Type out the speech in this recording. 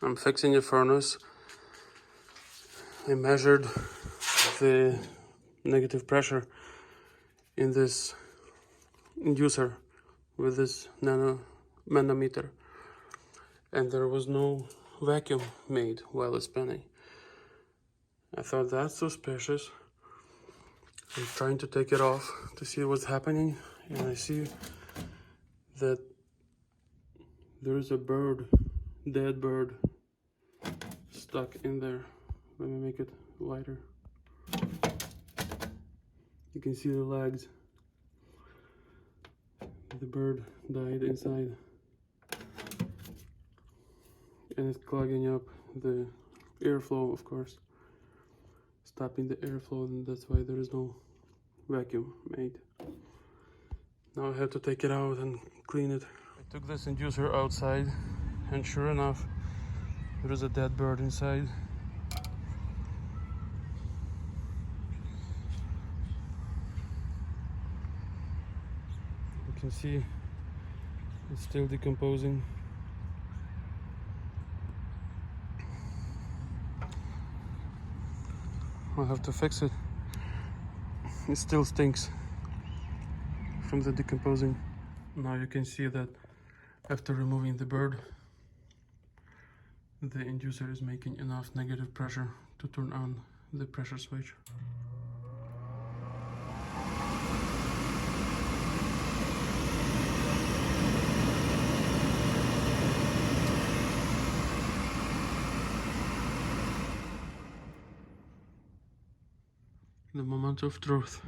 I'm fixing the furnace. I measured the negative pressure in this inducer with this manometer, and there was no vacuum made while it's spinning. I thought that's suspicious. I'm trying to take it off to see what's happening, and I see that there's a bird, dead bird, stuck in there. Let me make it lighter. You can see the legs. The bird died inside, and it's clogging up the airflow, of course, stopping the airflow, and that's why there is no vacuum made. Now I have to take it out and clean it. I took this inducer outside, and sure enough, there is a dead bird inside. You can see it's still decomposing. I'll have to fix it. It still stinks from the decomposing. Now you can see that after removing the bird, the inducer is making enough negative pressure to turn on the pressure switch. The moment of truth.